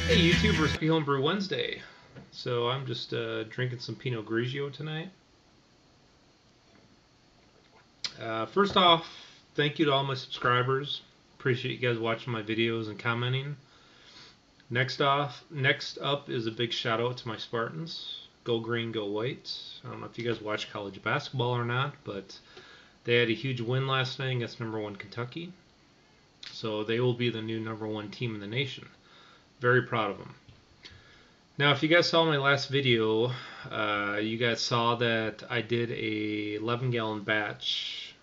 Hey YouTubers, happy Homebrew Wednesday. So I'm just drinking some Pinot Grigio tonight. First off, thank you to all my subscribers. Appreciate you guys watching my videos and commenting. Next up is a big shout out to my Spartans. Go green, go white. I don't know if you guys watch college basketball or not, but they had a huge win last night against #1 Kentucky. So they will be the new #1 team in the nation. Very proud of them. Now, if you guys saw my last video, you guys saw that I did a 11-gallon batch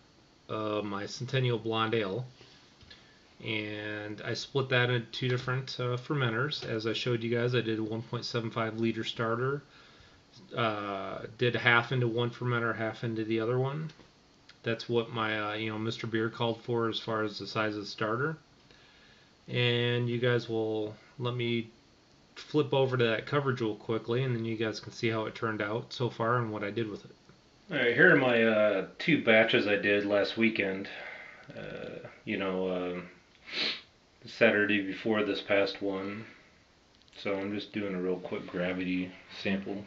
of my Centennial Blonde Ale, and I split that into two different fermenters. As I showed you guys, I did a 1.75 liter starter, did half into one fermenter, half into the other one. That's what my Mr. Beer called for as far as the size of the starter. And you guys will let me flip over to that coverage real quickly, and then you guys can see how it turned out so far and what I did with it. Alright, here are my two batches I did last weekend. Saturday before this past one. So I'm just doing a real quick gravity sample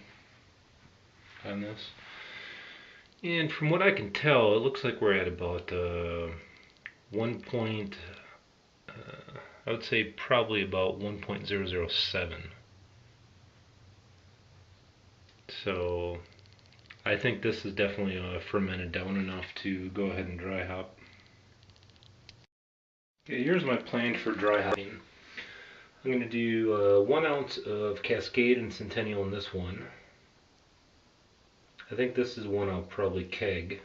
on this. And from what I can tell, it looks like we're at about I would say probably about 1.007. So I think this is definitely fermented down enough to go ahead and dry hop. Okay, here's my plan for dry hopping. I'm going to do 1 ounce of Cascade and Centennial in this one. I think this is one I'll probably keg.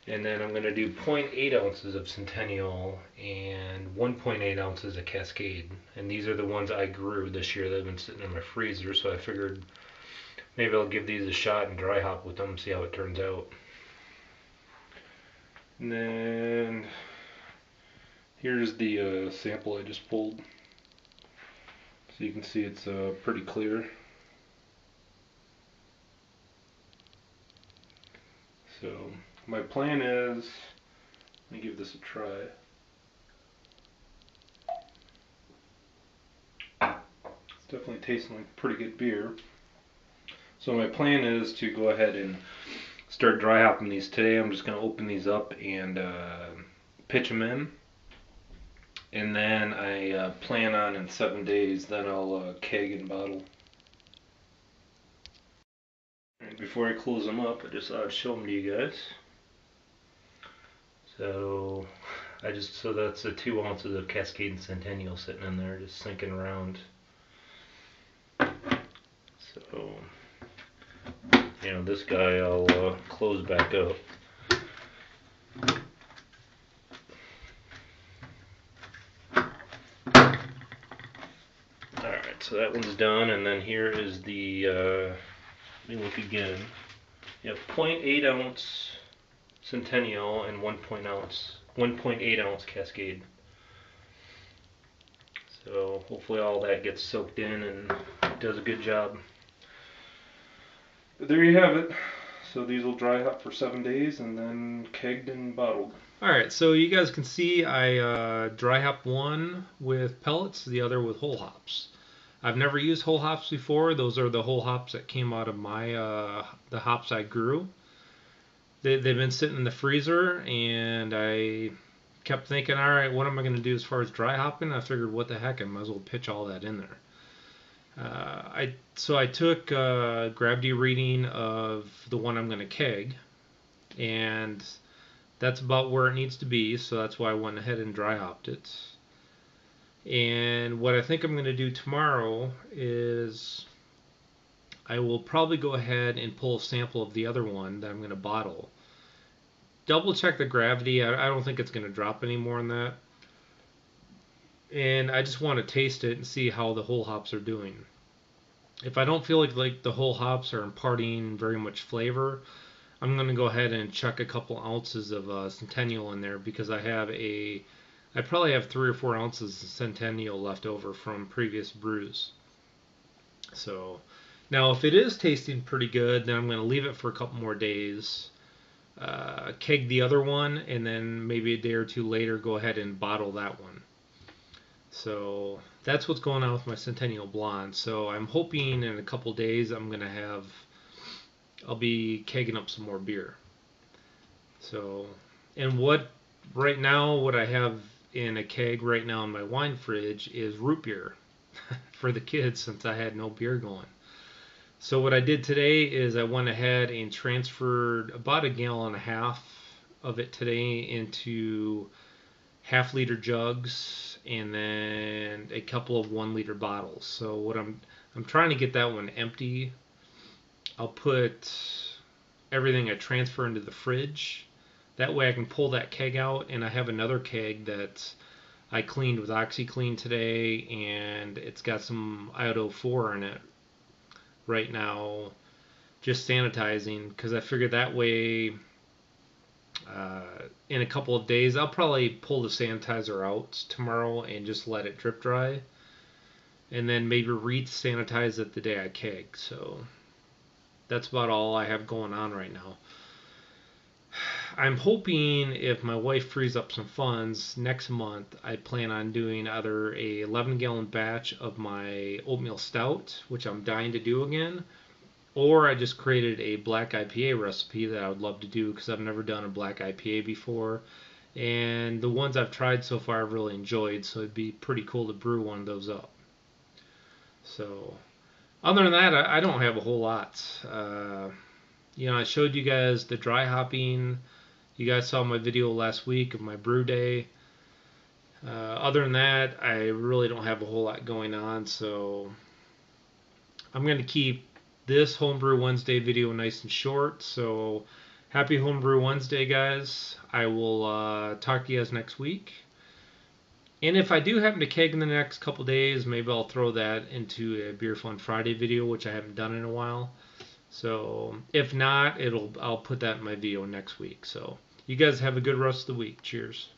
And then I'm going to do 0.8 ounces of Centennial and 1.8 ounces of Cascade. And these are the ones I grew this year that have been sitting in my freezer, so I figured maybe I'll give these a shot and dry hop with them, see how it turns out. And then here's the sample I just pulled. So you can see it's pretty clear. So my plan is, let me give this a try. It's definitely tasting like pretty good beer. So my plan is to go ahead and start dry hopping these today. I'm just going to open these up and pitch them in. And then I plan on in 7 days, then I'll keg and bottle. And before I close them up, I just thought I'd show them to you guys. So that's the 2 ounces of Cascade and Centennial sitting in there, just sinking around. So, this guy I'll close back up. Alright, so that one's done, and then here is the, let me look again. You have 0.8 ounce Centennial and 1.8 ounce Cascade. So hopefully all that gets soaked in and does a good job. But there you have it. So these will dry hop for 7 days and then kegged and bottled. Alright, so you guys can see I dry hop one with pellets, the other with whole hops. I've never used whole hops before. Those are the whole hops that came out of the hops I grew. They've been sitting in the freezer, and I kept thinking, alright, what am I going to do as far as dry hopping? I figured, what the heck, I might as well pitch all that in there. So I took a gravity reading of the one I'm going to keg, and that's about where it needs to be, so that's why I went ahead and dry hopped it. And what I think I'm going to do tomorrow is I will probably go ahead and pull a sample of the other one that I'm going to bottle. Double check the gravity. I don't think it's going to drop any more than that. And I just want to taste it and see how the whole hops are doing. If I don't feel like the whole hops are imparting very much flavor, I'm going to go ahead and chuck a couple ounces of Centennial in there, because I probably have 3 or 4 ounces of Centennial left over from previous brews. So now if it is tasting pretty good, then I'm going to leave it for a couple more days, keg the other one, and then maybe a day or two later go ahead and bottle that one. So that's what's going on with my Centennial Blonde. So I'm hoping in a couple days I'll be kegging up some more beer. So, and right now, what I have in a keg right now in my wine fridge is root beer for the kids since I had no beer going. So what I did today is I went ahead and transferred about a gallon and a half of it today into half-liter jugs and then a couple of 1-liter bottles. So what I'm trying to get that one empty. I'll put everything I transfer into the fridge. That way I can pull that keg out, and I have another keg that I cleaned with OxyClean today, and it's got some iodine 4 in it right now, just sanitizing, because I figured that way in a couple of days I'll probably pull the sanitizer out tomorrow and just let it drip dry, and then maybe re-sanitize it the day I keg. So that's about all I have going on right now. I'm hoping if my wife frees up some funds next month, I plan on doing either a 11-gallon batch of my oatmeal stout, which I'm dying to do again, or I just created a black IPA recipe that I would love to do because I've never done a black IPA before, and the ones I've tried so far I've really enjoyed, so it'd be pretty cool to brew one of those up. So other than that, I don't have a whole lot. I showed you guys the dry hopping. You guys saw my video last week of my brew day. Other than that, I really don't have a whole lot going on, so I'm going to keep this Homebrew Wednesday video nice and short. So happy Homebrew Wednesday, guys. I will talk to you guys next week. And if I do happen to keg in the next couple days, maybe I'll throw that into a Beer Fun Friday video, which I haven't done in a while. So if not, I'll put that in my video next week. So you guys have a good rest of the week. Cheers.